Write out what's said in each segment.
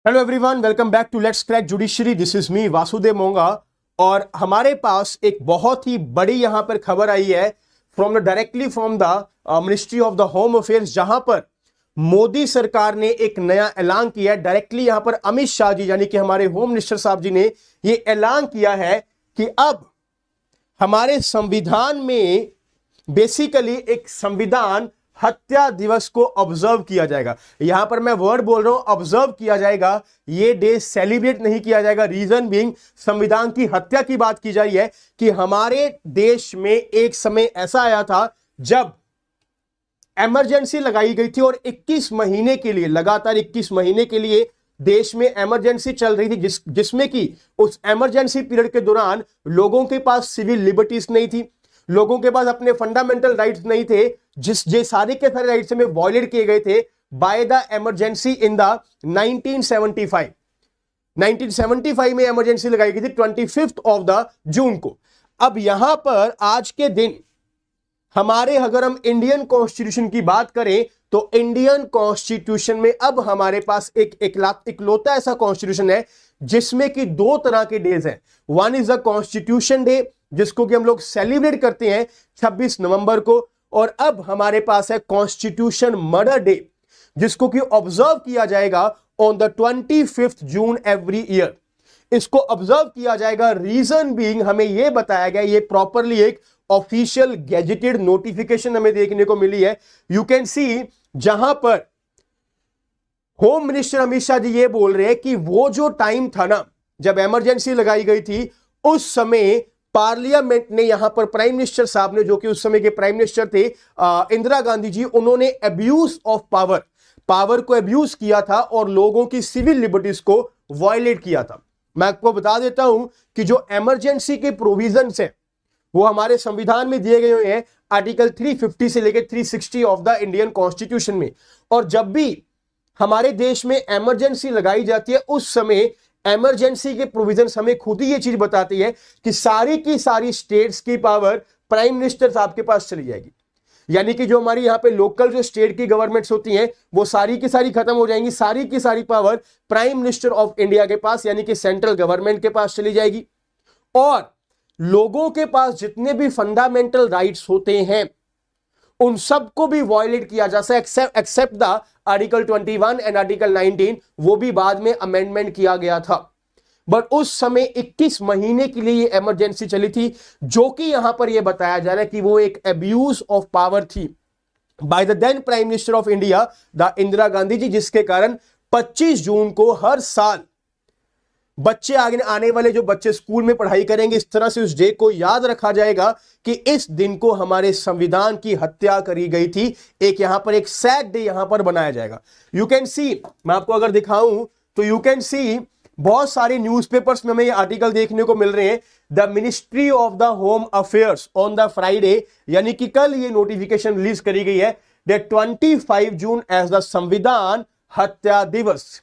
Hello everyone, welcome back to let's crack judiciary. This is me Vasudev Monga. और हमारे पास एक बहुत ही बड़ी यहां पर खबर आई है directly from the ministry of the home affairs, जहां पर मोदी सरकार ने एक नया ऐलान किया है। डायरेक्टली यहां पर अमित शाह जी यानी कि हमारे होम मिनिस्टर साहब जी ने यह ऐलान किया है कि अब हमारे संविधान में बेसिकली एक संविधान हत्या दिवस को ऑब्जर्व किया जाएगा। यहां पर मैं वर्ड बोल रहा हूं, ऑब्जर्व किया जाएगा। यह डे सेलिब्रेट नहीं किया जाएगा। रीजन बीइंग संविधान की हत्या की बात की जा रही है कि हमारे देश में एक समय ऐसा आया था जब इमरजेंसी लगाई गई थी और 21 महीने के लिए, लगातार 21 महीने के लिए देश में इमरजेंसी चल रही थी, जिसमें कि उस इमरजेंसी पीरियड के दौरान लोगों के पास सिविल लिबर्टीज नहीं थी, लोगों के पास अपने फंडामेंटल राइट्स नहीं थे, जे सारे के सारे राइट्स में वायलेट किए गए थे by the emergency in the 1975 में इमरजेंसी लगाई गई थी 25 ऑफ द जून को। अब यहां पर आज के दिन हमारे, अगर हम इंडियन कॉन्स्टिट्यूशन की बात करें तो इंडियन कॉन्स्टिट्यूशन में अब हमारे पास इकलौता ऐसा कॉन्स्टिट्यूशन है जिसमें कि दो तरह के डेज हैं। One is the constitution day, जिसको कि हम लोग सेलिब्रेट करते हैं 26 नवंबर को, और अब हमारे पास है कॉन्स्टिट्यूशन मर्डर डे, जिसको कि ऑब्जर्व किया जाएगा on the 25 June every year. इसको ऑब्जर्व किया जाएगा। रीजन बीइंग हमें यह बताया गया, ये प्रॉपरली एक ऑफिशियल गैजेटेड नोटिफिकेशन हमें देखने को मिली है। यू कैन सी, जहां पर होम मिनिस्टर अमित शाह जी ये बोल रहे हैं कि वो जो टाइम था ना जब इमरजेंसी लगाई गई थी, उस समय पार्लियामेंट ने, यहां पर प्राइम मिनिस्टर साहब ने, जो कि उस समय के प्राइम मिनिस्टर थे इंदिरा गांधी जी, उन्होंने अब्यूज ऑफ पावर को अब्यूज किया था और लोगों की सिविल लिबर्टीज को वायलेट किया था। मैं आपको बता देता हूं कि जो इमरजेंसी के प्रोविजंस हैं वो हमारे संविधान में दिए गए हुए हैं, आर्टिकल 350 से लेकर 360 ऑफ द इंडियन कॉन्स्टिट्यूशन में। और जब भी हमारे देश में इमरजेंसी लगाई जाती है, उस समय इमरजेंसी के प्रोविजंस हमें खुद ही ये चीज बताती है कि सारी की सारी स्टेट्स की पावर प्राइम मिनिस्टर साहब के पास चली जाएगी। यानी कि जो हमारी यहां पे लोकल जो स्टेट की गवर्नमेंट्स होती हैं वो सारी की सारी खत्म हो जाएंगी। सारी की सारी power prime minister of India के पास, यानी कि सेंट्रल गवर्नमेंट के पास चली जाएगी। और लोगों के पास जितने भी फंडामेंटल राइट्स होते हैं उन सबको भी वायलेट किया जा सकता है, except the article 21 and article 19, वो भी बाद में अमेंडमेंट किया गया था। बट उस समय 21 महीने के लिए ये इमरजेंसी चली थी, जो कि यहां पर यह बताया जा रहा है कि वो एक अब्यूज ऑफ पावर थी by the then prime minister of India the Indira Gandhi ji, जिसके कारण 25 जून को हर साल बच्चे, आने वाले जो बच्चे स्कूल में पढ़ाई करेंगे, इस तरह से उस डे को याद रखा जाएगा कि इस दिन को हमारे संविधान की हत्या करी गई थी। एक यहां पर एक सैड डे यहां पर बनाया जाएगा। यू कैन सी, मैं आपको अगर दिखाऊं तो यू कैन सी बहुत सारे न्यूज़पेपर्स में हमें ये आर्टिकल देखने को मिल रहे हैं। The ministry of the home affairs on the Friday, यानी कि कल ये नोटिफिकेशन रिलीज करी गई है, दैट 25 जून एज द संविधान हत्या दिवस।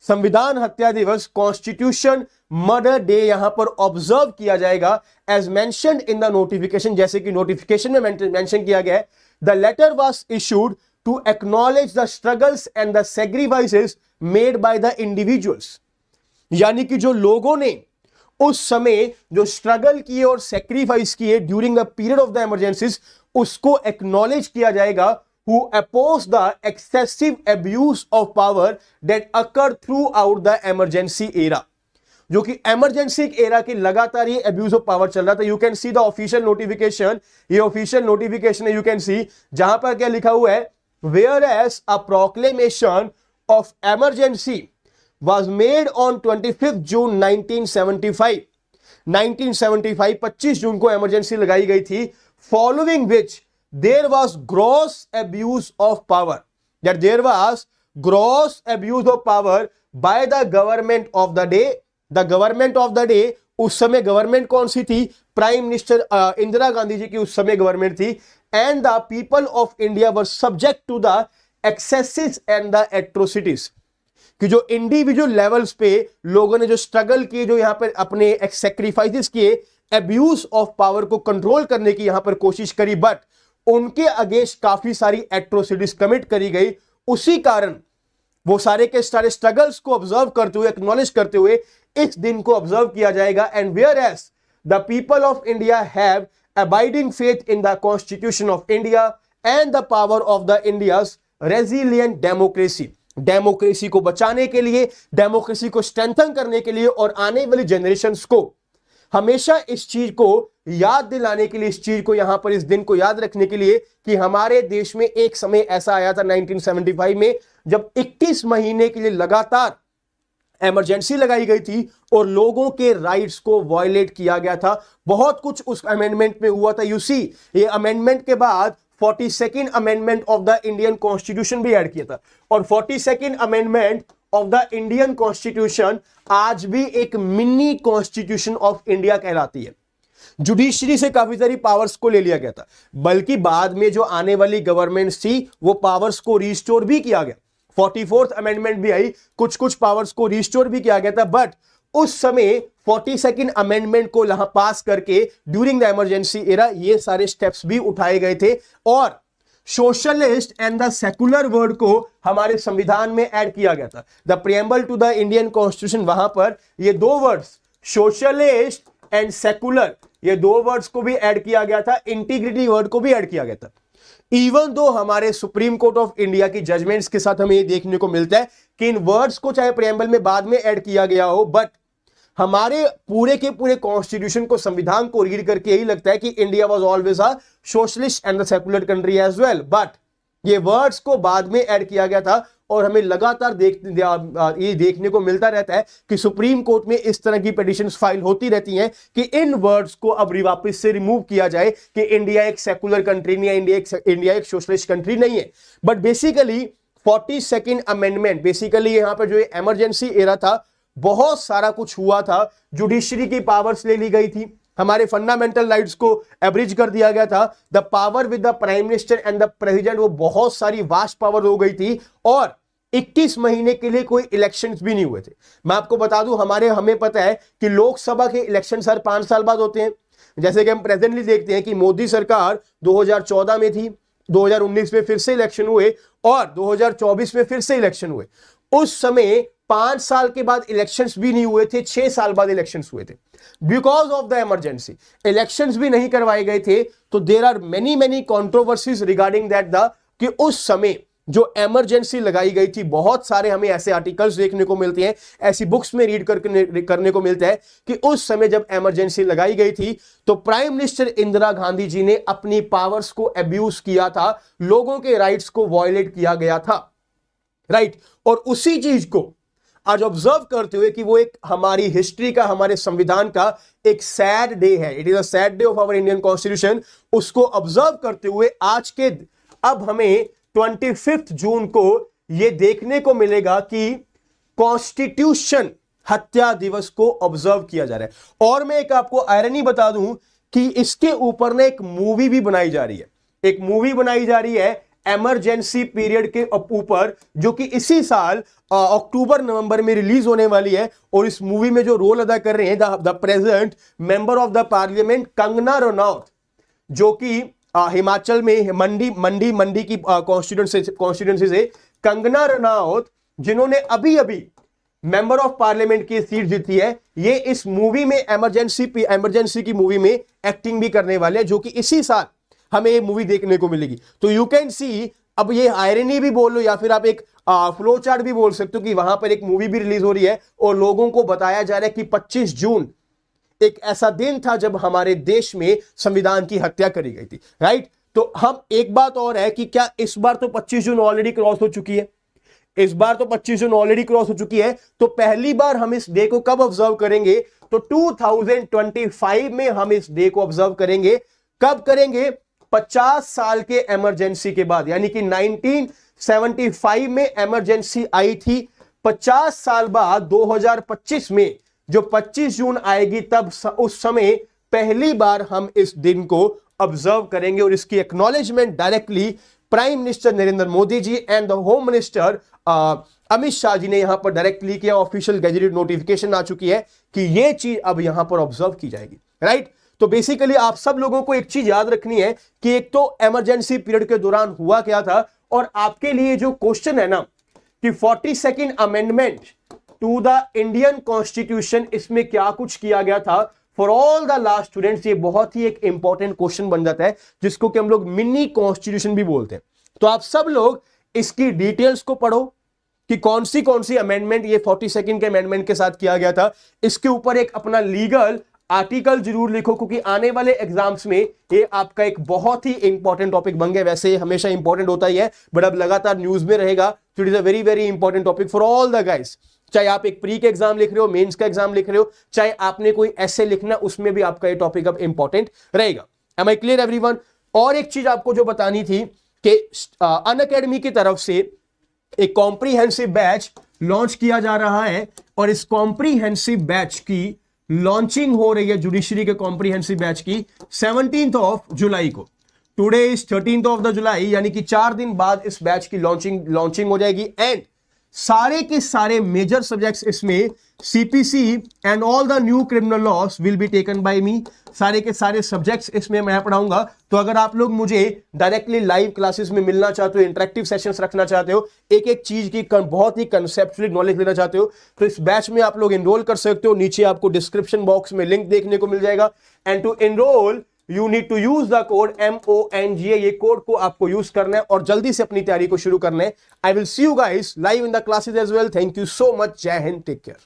संविधान हत्या दिवस, कॉन्स्टिट्यूशन मर्डर डे यहां पर ऑब्जर्व किया जाएगा as mentioned in the notification. जैसे कि नोटिफिकेशन में मेंशन किया गया है, the letter was issued to acknowledge the struggles and the sacrifices made by the individuals. यानी कि जो लोगों ने उस समय जो स्ट्रगल किए और सैक्रिफाइस किए during the period of the emergencies, उसको एक्नॉलेज किया जाएगा, who opposed the excessive abuse of power that occurred throughout the emergency era। जो कि इमरजेंसी एरा की लगातार ये अब्यूज ऑफ पावर चल रहा था। You can see the official notification, ये ऑफिशियल नोटिफिकेशन है, यू कैन सी, जहां पर क्या लिखा हुआ है, whereas a proclamation of emergency was made on 25 June 1975। 25 जून को इमरजेंसी लगाई गई थी, following which there was gross abuse of power, that there was gross abuse of power by the government of the day। the government of the day, उस समय government कौन सी थी? प्राइम मिनिस्टर इंदिरा गांधी जी की उस समय गवर्नमेंट थी। And the people of India were subject to the excesses and the atrocities, कि जो इंडिविजुअल लेवल्स पे लोगों ने जो स्ट्रगल किए, जो यहां पर अपने सैक्रिफाइसेस किए, अब्यूज ऑफ पावर को कंट्रोल करने की यहां पर कोशिश करी, बट उनके अगेंस्ट काफी सारी एट्रोसिटीज कमिट करी गई। उसी कारण वो सारे के सारे स्ट्रगल्स को ऑब्जर्व करते हुए, एक्नॉलेज करते हुए इस दिन को ऑब्जर्व किया जाएगा। And whereas the people of India have abiding faith in the constitution of India and the power of the India's resilient democracy. Democracy को बचाने के लिए, डेमोक्रेसी को स्ट्रेंथन करने के लिए और आने वाली जनरेशंस को हमेशा इस चीज को याद दिलाने के लिए, इस चीज को यहां पर इस दिन को याद रखने के लिए कि हमारे देश में एक समय ऐसा आया था 1975 में, जब 21 महीने के लिए लगातार इमरजेंसी लगाई गई थी और लोगों के राइट्स को वायलेट किया गया था। बहुत कुछ उस अमेंडमेंट में हुआ था। यू सी, ये अमेंडमेंट के बाद 42nd amendment of the Indian constitution भी ऐड किया था और 42nd amendment of the Indian constitution आज भी एक मिनी कॉन्स्टिट्यूशन ऑफ इंडिया कहलाती है। जुडिशरी से काफी सारी पावर्स को ले लिया गया था, बल्कि बाद में जो आने वाली गवर्नमेंट्स थी वो पावर्स को रिस्टोर भी किया गया। 44th अमेंडमेंट भी आई, कुछ कुछ पावर्स को रिस्टोर भी किया गया था। बट उस समय 42nd अमेंडमेंट को पास करके ड्यूरिंग द इमरजेंसी एरा ये सारे स्टेप्स भी उठाए गए थे और socialist and the secular word को हमारे संविधान में ऐड किया गया था। The preamble to the Indian constitution, वहां पर ये दो वर्ड्स सोशलिस्ट एंड सेकुलर, ये दो वर्ड्स को भी ऐड किया गया था। इंटीग्रिटी वर्ड को भी ऐड किया गया था। इवन दो हमारे सुप्रीम कोर्ट ऑफ इंडिया की जजमेंट्स के साथ हमें ये देखने को मिलता है कि इन वर्ड्स को चाहे प्रिएम्बल में बाद में ऐड किया गया हो, बट हमारे पूरे के पूरे कॉन्स्टिट्यूशन को, संविधान को रीड करके यही लगता है कि India was always a socialist and the secular country as well. But ये वर्ड्स को बाद में ऐड किया गया था और हमें लगातार ये देखने को मिलता रहता है कि सुप्रीम कोर्ट में इस तरह की पिटीशंस फाइल होती रहती हैं कि इन वर्ड्स को अब वापस से रिमूव किया जाए कि इंडिया एक सेकुलर कंट्री नहीं है, इंडिया एक सोशलिस्ट कंट्री नहीं है। But basically 42nd amendment, basically यहां पर जो इमरजेंसी एरा था, बहुत सारा कुछ हुआ था। जुडिशरी की पावर्स ले ली गई थी, हमारे फंडामेंटल राइट्स को एब्रिज कर दिया गया था। The power with the prime minister and the president, वो बहुत सारी वास्ट पावर हो गई थी और 21 महीने के लिए कोई इलेक्शंस भी नहीं हुए थे। मैं आपको बता दूं, हमें पता है कि लोकसभा के इलेक्शन हर 5 साल बाद होते हैं। जैसे कि हम प्रेजेंटली देखते हैं कि मोदी सरकार 2014 में थी, 2019 में फिर से इलेक्शन हुए और 2024 में फिर से इलेक्शन हुए। उस समय 5 साल के बाद इलेक्शंस भी नहीं हुए थे, 6 साल बाद इलेक्शंस हुए थे। Because of the emergency elections भी नहीं करवाए गए थे। तो there are many controversies regarding that कि उस समय जो इमरजेंसी लगाई गई थी, बहुत सारे हमें ऐसे आर्टिकल्स देखने को मिलते हैं, ऐसी बुक्स में रीड करने को मिलता है कि उस समय जब इमरजेंसी लगाई गई थी तो प्राइम मिनिस्टर इंदिरा गांधी जी ने अपनी पावर्स को अब्यूज किया था, लोगों के राइट्स को वायलेट किया गया था, राइट। और उसी चीज को आज ऑब्जर्व करते हुए कि वो एक हमारी हिस्ट्री का, हमारे संविधान का एक सैड डे है, it is a sad day of our Indian constitution, उसको ऑब्जर्व करते हुए आज के अब हमें 25 जून को यह देखने को मिलेगा कि कॉन्स्टिट्यूशन हत्या दिवस को ऑब्जर्व किया जा रहा है। और मैं एक आपको आयरनी बता दूं कि इसके ऊपर ना एक मूवी भी बनाई जा रही है, एक मूवी बनाई जा रही है इमरजेंसी पीरियड के ऊपर, जो कि इसी साल अक्टूबर नवंबर में रिलीज होने वाली है। और इस मूवी में जो रोल अदा कर रहे हैं the present member of the parliament Kangana Ranaut, जो कि हिमाचल में मंडी की कॉन्स्टिट्यूंसी से कंगना रनौत, जिन्होंने अभी अभी मेंबर ऑफ पार्लियामेंट की सीट जीती है, ये इस मूवी में इमरजेंसी की मूवी में एक्टिंग भी करने वाले हैं, जो कि इसी साल हमें ये मूवी देखने को मिलेगी। तो यू कैन सी, अब ये आयरनी भी बोल लो या फिर आप एक फ्लो चार्ट भी बोल सकते हो कि वहां पर एक मूवी भी रिलीज हो रही है और लोगों को बताया जा रहा है कि 25 जून एक ऐसा दिन था जब हमारे देश में संविधान की हत्या करी गई थी, राइट। तो हम एक बात और है कि क्या इस बार तो 25 जून ऑलरेडी क्रॉस हो चुकी है, इस बार तो 25 जून ऑलरेडी क्रॉस हो चुकी है। तो पहली बार हम इस डे को कब ऑब्जर्व करेंगे? तो 2025 में हम इस डे को ऑब्जर्व करेंगे। कब करेंगे? 50 साल के इमरजेंसी के बाद, यानी कि 1975 में इमरजेंसी आई थी, 50 साल बाद 2025 में जो 25 जून आएगी, तब उस समय पहली बार हम इस दिन को ऑब्जर्व करेंगे। और इसकी acknowledgement directly prime minister Narendra Modi ji and the home minister Amit Shah ji ने यहां पर डायरेक्टली किया। ऑफिशियल गैजेटेड नोटिफिकेशन आ चुकी है कि यह चीज अब यहां पर ऑब्जर्व की जाएगी, राइट। तो बेसिकली आप सब लोगों को एक चीज याद रखनी है कि एक तो इमरजेंसी पीरियड के दौरान हुआ क्या था, और आपके लिए जो क्वेश्चन है ना कि 42nd amendment to the Indian constitution, इसमें क्या कुछ किया गया था for all the last students. ये बहुत ही एक इंपॉर्टेंट क्वेश्चन बन जाता है जिसको कि हम लोग मिनी कॉन्स्टिट्यूशन भी बोलते हैं। तो आप सब लोग इसकी डिटेल्स को पढ़ो कि कौन सी अमेंडमेंट ये 42nd के अमेंडमेंट के साथ किया गया था। इसके ऊपर एक अपना लीगल आर्टिकल जरूर लिखो, क्योंकि आने वाले एग्जाम्स में ये आपका एक बहुत ही इंपॉर्टेंट टॉपिक बन गया। वैसे ये हमेशा इंपॉर्टेंट होता ही है, बट अब लगातार न्यूज में रहेगा, तो it is a very very important topic for all the guys. चाहे आप एक प्री का एग्जाम लिख रहे हो, मेंस का एग्जाम लिख रहे हो, चाहे आपने कोई ऐसे लिखना, उसमें भी आपका ये टॉपिक अब इंपॉर्टेंट रहेगा। Am I clear everyone? और एक चीज आपको जो बतानी थी कि अनअकैडमी की तरफ से एक कॉम्प्रिहेंसिव बैच लॉन्च किया जा रहा है, और इस कॉम्प्रिहेंसिव बैच की लॉन्चिंग हो रही है, जुडिशरी के कॉम्प्रिहेंसिव बैच की 17th ऑफ जुलाई को। Today is 13th of the जुलाई, यानी कि 4 दिन बाद इस बैच की लॉन्चिंग हो जाएगी। एंड सारे के सारे मेजर सब्जेक्ट्स इसमें CPC and all the new criminal laws will be taken by me. सारे के सारे सब्जेक्ट्स इसमें मैं पढ़ाऊंगा। तो अगर आप लोग मुझे डायरेक्टली लाइव क्लासेस में मिलना चाहते हो, इंटरेक्टिव सेशंस रखना चाहते हो, एक एक चीज की बहुत ही कंसेप्चुअल नॉलेज लेना चाहते हो, तो इस बैच में आप लोग एनरोल कर सकते हो। नीचे आपको डिस्क्रिप्शन बॉक्स में लिंक देखने को मिल जाएगा। And to enroll you need to use the code MONGA। ये कोड को आपको यूज करना है और जल्दी से अपनी तैयारी को शुरू करना है। I will see you guys live in the classes as well. Thank you so much. जय हिंद, टेक केयर।